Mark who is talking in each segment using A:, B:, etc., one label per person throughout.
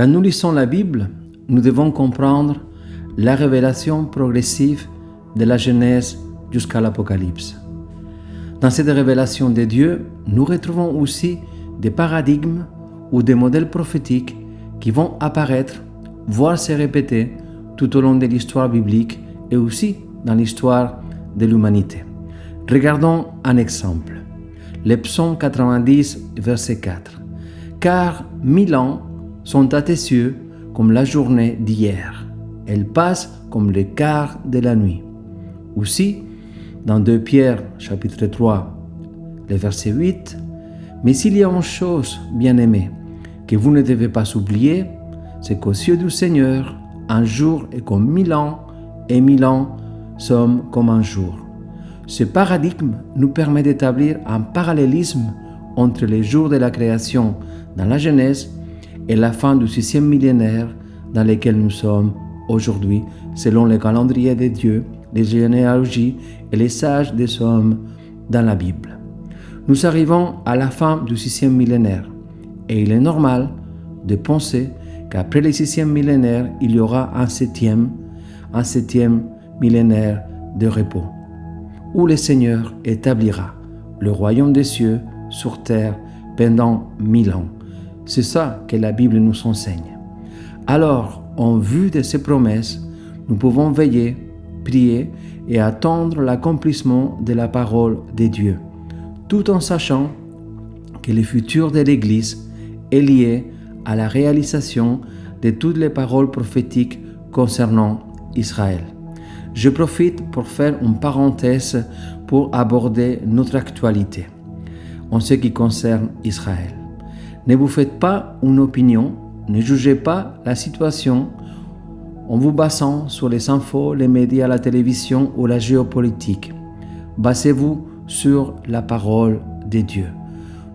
A: Quand nous lisons la Bible, nous devons comprendre la révélation progressive de la Genèse jusqu'à l'Apocalypse. Dans cette révélation de Dieu, nous retrouvons aussi des paradigmes ou des modèles prophétiques qui vont apparaître, voire se répéter tout au long de l'histoire biblique et aussi dans l'histoire de l'humanité. Regardons un exemple. Le psaume 90, verset 4. « Car 1000 ans sont à tes yeux comme la journée d'hier. Elles passent comme le quart de la nuit. » Aussi, dans 2 Pierre, chapitre 3, le verset 8, « Mais s'il y a une chose, bien-aimée, que vous ne devez pas oublier, c'est qu'aux yeux du Seigneur, un jour est comme 1000 ans, et 1000 ans sont comme un jour. » Ce paradigme nous permet d'établir un parallélisme entre les jours de la création dans la Genèse et la fin du 6e millénaire dans lequel nous sommes aujourd'hui, selon le calendrier de Dieu, les généalogies et les sages des hommes dans la Bible. Nous arrivons à la fin du 6e millénaire et il est normal de penser qu'après le 6e millénaire, il y aura un septième millénaire de repos, où le Seigneur établira le royaume des cieux sur terre pendant 1000 ans. C'est ça que la Bible nous enseigne. Alors, en vue de ces promesses, nous pouvons veiller, prier et attendre l'accomplissement de la parole de Dieu, tout en sachant que le futur de l'Église est lié à la réalisation de toutes les paroles prophétiques concernant Israël. Je profite pour faire une parenthèse pour aborder notre actualité en ce qui concerne Israël. Ne vous faites pas une opinion, ne jugez pas la situation en vous basant sur les infos, les médias, la télévision ou la géopolitique. Basez-vous sur la parole de Dieu.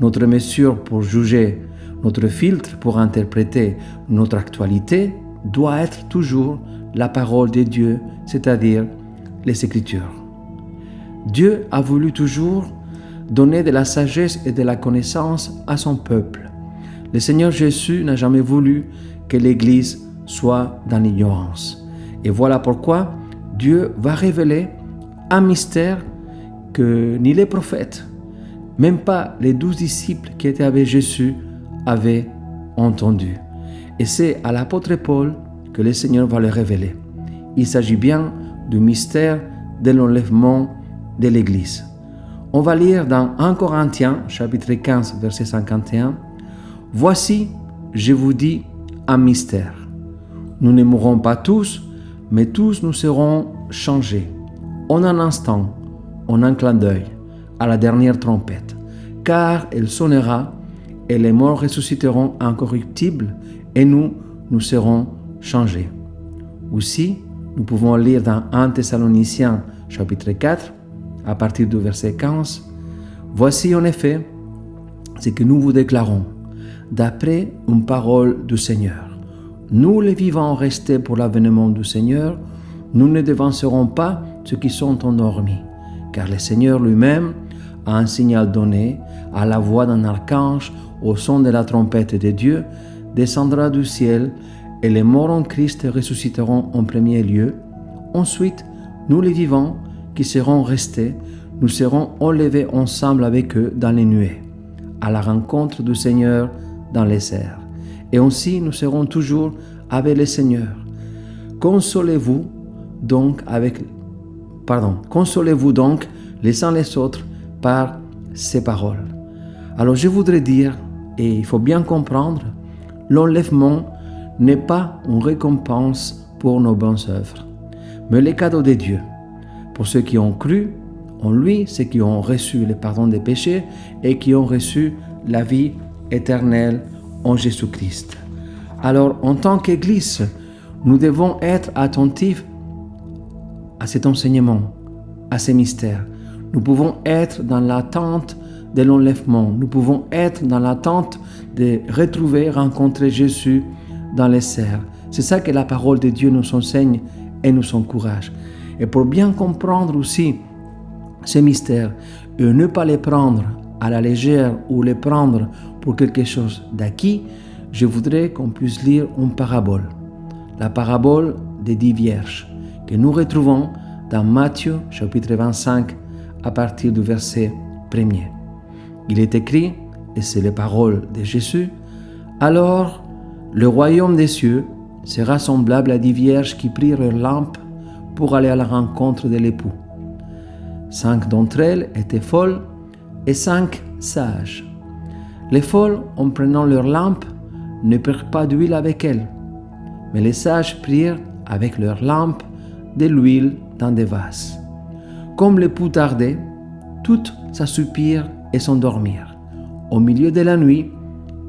A: Notre mesure pour juger, notre filtre pour interpréter notre actualité doit être toujours la parole de Dieu, c'est-à-dire les Écritures. Dieu a voulu toujours donner de la sagesse et de la connaissance à son peuple. Le Seigneur Jésus n'a jamais voulu que l'Église soit dans l'ignorance. Et voilà pourquoi Dieu va révéler un mystère que ni les prophètes, même pas les 12 disciples qui étaient avec Jésus, avaient entendu. Et c'est à l'apôtre Paul que le Seigneur va le révéler. Il s'agit bien du mystère de l'enlèvement de l'Église. On va lire dans 1 Corinthiens, chapitre 15, verset 51, « Voici, je vous dis un mystère. Nous ne mourrons pas tous, mais tous nous serons changés, en un instant, en un clin d'œil, à la dernière trompette. Car elle sonnera, et les morts ressusciteront incorruptibles, et nous serons changés. » Aussi, nous pouvons lire dans 1 Thessaloniciens, chapitre 4, à partir du verset 15, « Voici en effet ce que nous vous déclarons, d'après une parole du Seigneur. Nous les vivants restés pour l'avènement du Seigneur, nous ne devancerons pas ceux qui sont endormis, car le Seigneur lui-même a un signal donné, à la voix d'un archange, au son de la trompette de Dieu, descendra du ciel, et les morts en Christ ressusciteront en premier lieu. Ensuite, nous les vivants qui serons restés, nous serons enlevés ensemble avec eux dans les nuées, à la rencontre du Seigneur dans les airs. Et ainsi nous serons toujours avec le Seigneur. Consolez-vous donc les uns les autres par ces paroles. Alors je voudrais dire, et il faut bien comprendre, l'enlèvement n'est pas une récompense pour nos bonnes œuvres, mais le cadeau de Dieu, pour ceux qui ont cru en lui, ceux qui ont reçu le pardon des péchés et qui ont reçu la vie éternelle en Jésus-Christ. Alors, en tant qu'Église, nous devons être attentifs à cet enseignement, à ces mystères. Nous pouvons être dans l'attente de l'enlèvement. Nous pouvons être dans l'attente de retrouver, rencontrer Jésus dans les airs. C'est ça que la parole de Dieu nous enseigne et nous encourage. Et pour bien comprendre aussi ces mystères et ne pas les prendre à la légère ou les prendre pour quelque chose d'acquis, je voudrais qu'on puisse lire une parabole, la parabole des 10 vierges, que nous retrouvons dans Matthieu chapitre 25 à partir du verset 1er. Il est écrit, et c'est les paroles de Jésus, « Alors, le royaume des cieux sera semblable à 10 vierges qui prirent leur lampe pour aller à la rencontre de l'époux. 5 d'entre elles étaient folles et 5 sages. Les folles, en prenant leur lampe, ne prirent pas d'huile avec elles, mais les sages prirent avec leur lampe de l'huile dans des vases. Comme l'époux tardait, toutes s'assoupirent et s'endormirent. Au milieu de la nuit,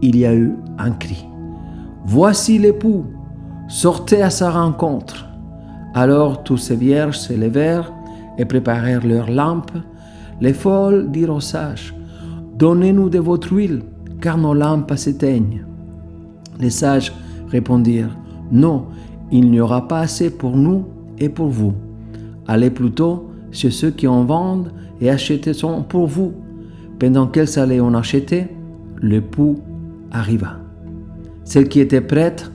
A: il y a eu un cri. « Voici l'époux, sortez à sa rencontre !» Alors tous ces vierges se levèrent et préparèrent leurs lampes. Les folles dirent aux sages, « Donnez-nous de votre huile, car nos lampes s'éteignent. » Les sages répondirent, « Non, il n'y aura pas assez pour nous et pour vous. Allez plutôt chez ceux qui en vendent et achetez-en pour vous. » Pendant qu'elles allaient en acheter, l'époux arriva. Celles qui étaient prêtes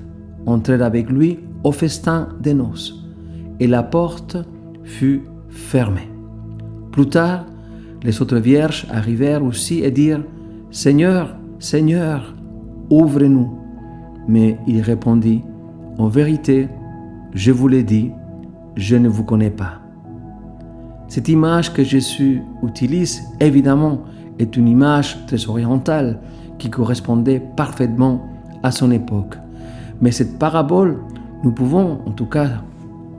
A: entrèrent avec lui au festin des noces, et la porte fut fermée. Plus tard, les autres vierges arrivèrent aussi et dirent, « Seigneur, Seigneur, ouvre-nous. » Mais il répondit, « En vérité, je vous l'ai dit, je ne vous connais pas. » Cette image que Jésus utilise, évidemment, est une image très orientale qui correspondait parfaitement à son époque. Mais cette parabole, nous pouvons, en tout cas,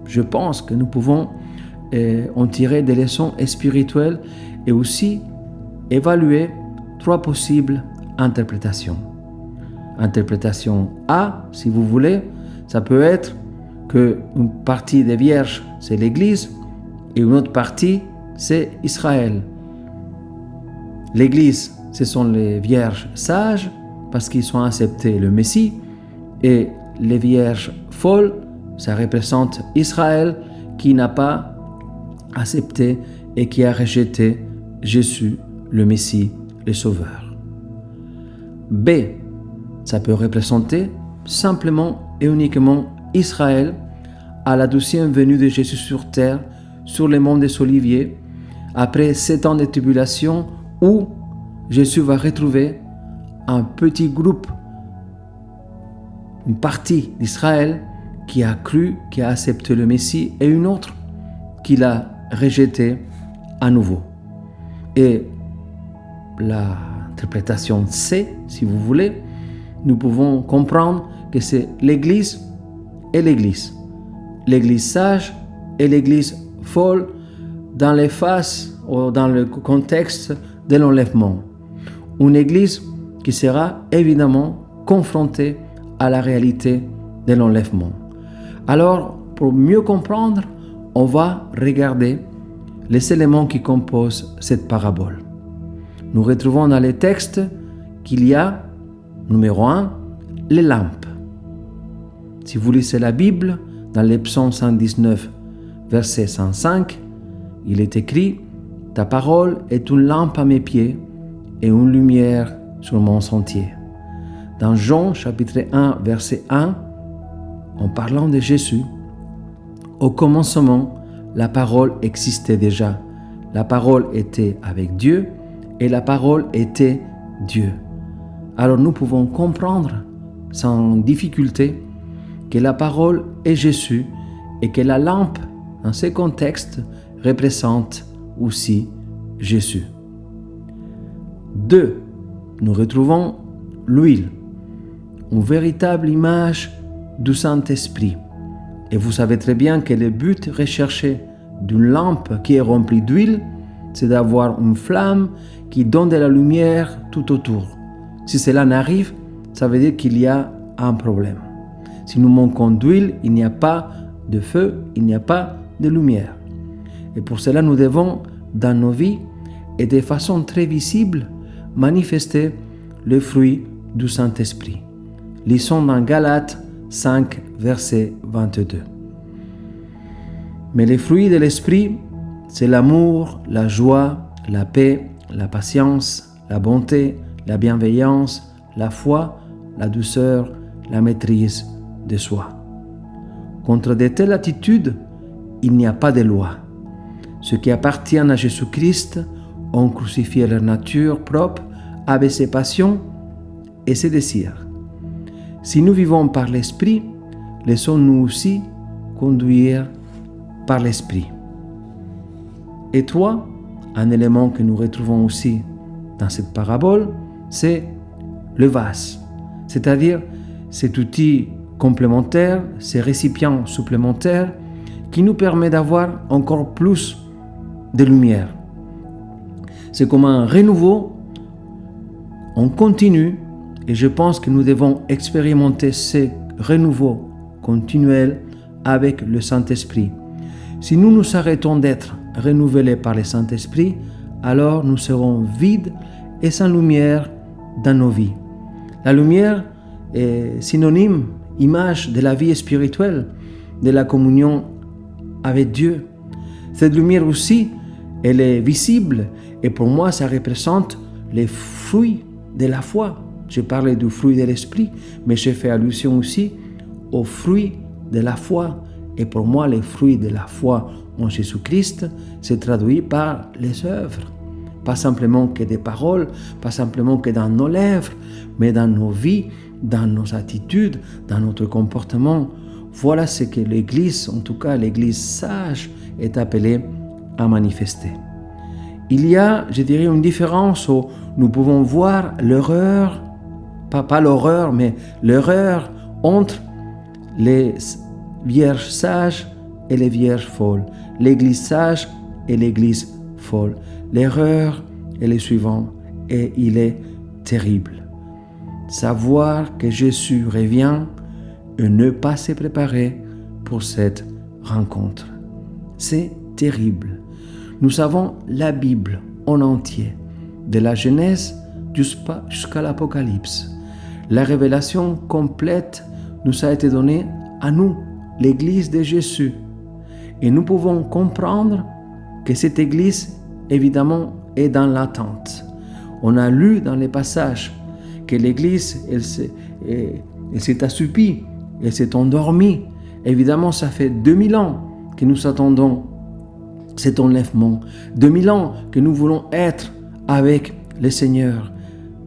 A: je pense que nous pouvons en tirer des leçons spirituelles et aussi évaluer 3 possibles interprétations. Interprétation A, si vous voulez, ça peut être qu'une partie des vierges, c'est l'Église, et une autre partie, c'est Israël. L'Église, ce sont les vierges sages, parce qu'ils ont accepté le Messie, et les vierges folles, ça représente Israël qui n'a pas accepté et qui a rejeté Jésus, le Messie, le Sauveur. B, ça peut représenter simplement et uniquement Israël à la 12e venue de Jésus sur terre, sur le mont des Oliviers, après 7 ans de tribulation où Jésus va retrouver un petit groupe, une partie d'Israël qui a cru, qui a accepté le Messie, et une autre qui l'a rejeté à nouveau. Et l'interprétation C, si vous voulez, nous pouvons comprendre que c'est l'Église et l'Église. L'Église sage et l'Église folle dans les phases ou dans le contexte de l'enlèvement. Une Église qui sera évidemment confrontée à la réalité de l'enlèvement. Alors, pour mieux comprendre, on va regarder les éléments qui composent cette parabole. Nous retrouvons dans les textes qu'il y a, numéro 1, les lampes. Si vous lisez la Bible, dans les psaumes 119, verset 105, il est écrit « Ta parole est une lampe à mes pieds et une lumière sur mon sentier. » Dans Jean chapitre 1, verset 1, en parlant de Jésus, « Au commencement, la parole existait déjà. La parole était avec Dieu et la parole était Dieu. » Alors nous pouvons comprendre sans difficulté que la parole est Jésus et que la lampe, dans ce contexte, représente aussi Jésus. 2. Nous retrouvons l'huile, une véritable image du Saint-Esprit. Et vous savez très bien que le but recherché d'une lampe qui est remplie d'huile, c'est d'avoir une flamme qui donne de la lumière tout autour. Si cela n'arrive, ça veut dire qu'il y a un problème. Si nous manquons d'huile, il n'y a pas de feu, il n'y a pas de lumière. Et pour cela, nous devons, dans nos vies, et de façon très visible, manifester le fruit du Saint-Esprit. Lisons dans Galates 5, verset 22. Mais les fruits de l'Esprit, c'est l'amour, la joie, la paix, la patience, la bonté, la bienveillance, la foi, la douceur, la maîtrise de soi. Contre de telles attitudes, il n'y a pas de loi. Ceux qui appartiennent à Jésus-Christ ont crucifié leur nature propre avec ses passions et ses désirs. Si nous vivons par l'Esprit, laissons-nous aussi conduire par l'Esprit. Et toi, un élément que nous retrouvons aussi dans cette parabole, c'est le vase, c'est-à-dire cet outil complémentaire, ces récipients supplémentaires qui nous permet d'avoir encore plus de lumière. C'est comme un renouveau, on continue, et je pense que nous devons expérimenter ce renouveau continuel avec le Saint-Esprit. Si nous nous arrêtons d'être renouvelés par le Saint-Esprit, alors nous serons vides et sans lumière dans nos vies. La lumière est synonyme, image de la vie spirituelle, de la communion avec Dieu. Cette lumière aussi, elle est visible et pour moi, ça représente les fruits de la foi. Je parlais du fruit de l'esprit, mais j'ai fait allusion aussi aux fruits de la foi. Et pour moi, les fruits de la foi en Jésus-Christ se traduit par les œuvres. Pas simplement que des paroles, pas simplement que dans nos lèvres, mais dans nos vies, dans nos attitudes, dans notre comportement. Voilà ce que l'Église, en tout cas l'Église sage, est appelée à manifester. Il y a, je dirais, une différence où nous pouvons voir l'erreur, pas l'horreur, mais l'erreur entre les vierges sages et les vierges folles, l'Église sage et l'Église folle. L'erreur est le suivant, et il est terrible. Savoir que Jésus revient et ne pas se préparer pour cette rencontre. C'est terrible. Nous savons la Bible en entier, de la Genèse jusqu'à l'Apocalypse. La révélation complète nous a été donnée à nous, l'Église de Jésus. Et nous pouvons comprendre que cette Église, évidemment, est dans l'attente. On a lu dans les passages que l'Église, elle s'est assoupie, elle s'est endormie. Évidemment, ça fait 2000 ans que nous attendons cet enlèvement. 2000 ans que nous voulons être avec le Seigneur.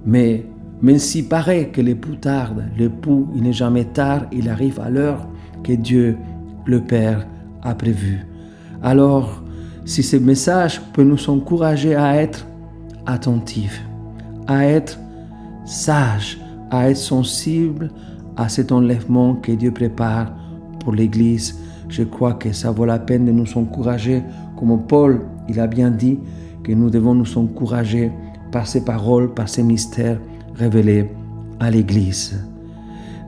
A: Mais même s'il paraît que l'époux tarde, l'époux, il n'est jamais tard, il arrive à l'heure que Dieu, le Père, a prévue. Alors, si ce message peut nous encourager à être attentifs, à être sages, à être sensibles à cet enlèvement que Dieu prépare pour l'Église, je crois que ça vaut la peine de nous encourager, comme Paul, il a bien dit que nous devons nous encourager par ces paroles, par ces mystères révélés à l'Église.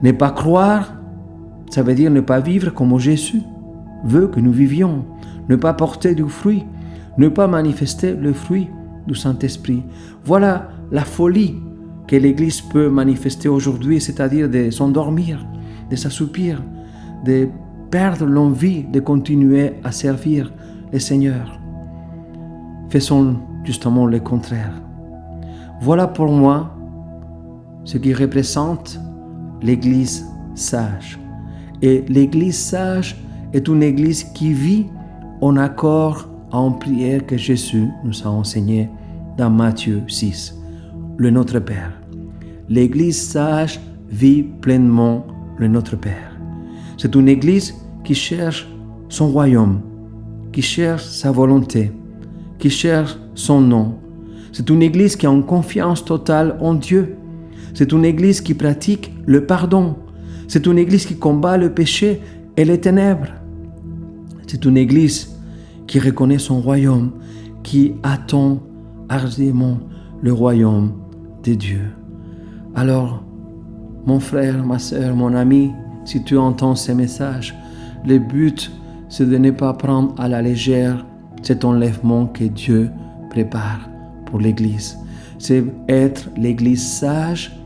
A: Ne pas croire, ça veut dire ne pas vivre comme Jésus veut que nous vivions, ne pas porter du fruit, ne pas manifester le fruit du Saint-Esprit. Voilà la folie que l'Église peut manifester aujourd'hui, c'est-à-dire de s'endormir, de s'assoupir, de perdre l'envie de continuer à servir le Seigneur. Faisons justement le contraire. Voilà pour moi ce qui représente l'Église sage. Et l'Église sage est une Église qui vit en accord en prière que Jésus nous a enseigné dans Matthieu 6, le Notre Père. L'Église sage vit pleinement le Notre Père. C'est une Église qui cherche son royaume, qui cherche sa volonté, qui cherche son nom. C'est une Église qui a une confiance totale en Dieu. C'est une Église qui pratique le pardon. C'est une Église qui combat le péché et les ténèbres. C'est une Église qui reconnaît son royaume, qui attend ardemment le royaume de Dieu. Alors, mon frère, ma sœur, mon ami, si tu entends ces messages, le but, c'est de ne pas prendre à la légère cet enlèvement que Dieu prépare pour l'Église. C'est être l'Église sage,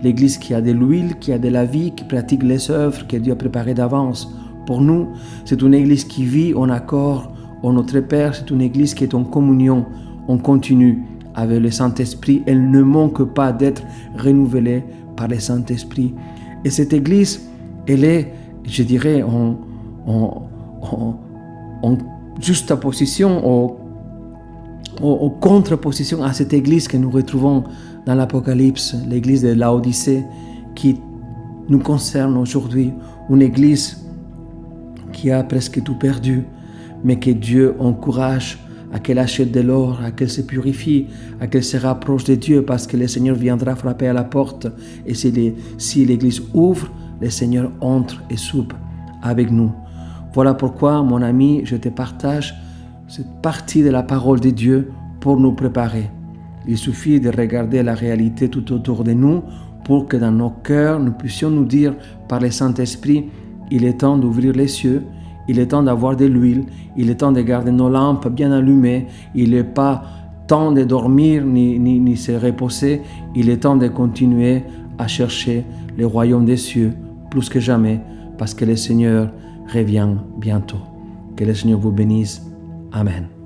A: l'Église qui a de l'huile, qui a de la vie, qui pratique les œuvres que Dieu a préparées d'avance. Pour nous, c'est une Église qui vit en accord en notre Père, c'est une Église qui est en communion, en continu avec le Saint-Esprit. Elle ne manque pas d'être renouvelée par le Saint-Esprit. Et cette Église, elle est, je dirais, en juxtaposition, en contreposition à cette Église que nous retrouvons dans l'Apocalypse, l'Église de Laodicée, qui nous concerne aujourd'hui, une Église qui a presque tout perdu, mais que Dieu encourage à qu'elle achète de l'or, à qu'elle se purifie, à qu'elle se rapproche de Dieu, parce que le Seigneur viendra frapper à la porte. Et si l'Église ouvre, le Seigneur entre et soupe avec nous. Voilà pourquoi, mon ami, je te partage cette partie de la parole de Dieu pour nous préparer. Il suffit de regarder la réalité tout autour de nous pour que dans nos cœurs, nous puissions nous dire par le Saint-Esprit, il est temps d'ouvrir les cieux, il est temps d'avoir de l'huile, il est temps de garder nos lampes bien allumées, il n'est pas temps de dormir ni se reposer, il est temps de continuer à chercher le royaume des cieux plus que jamais, parce que le Seigneur revient bientôt. Que le Seigneur vous bénisse. Amen.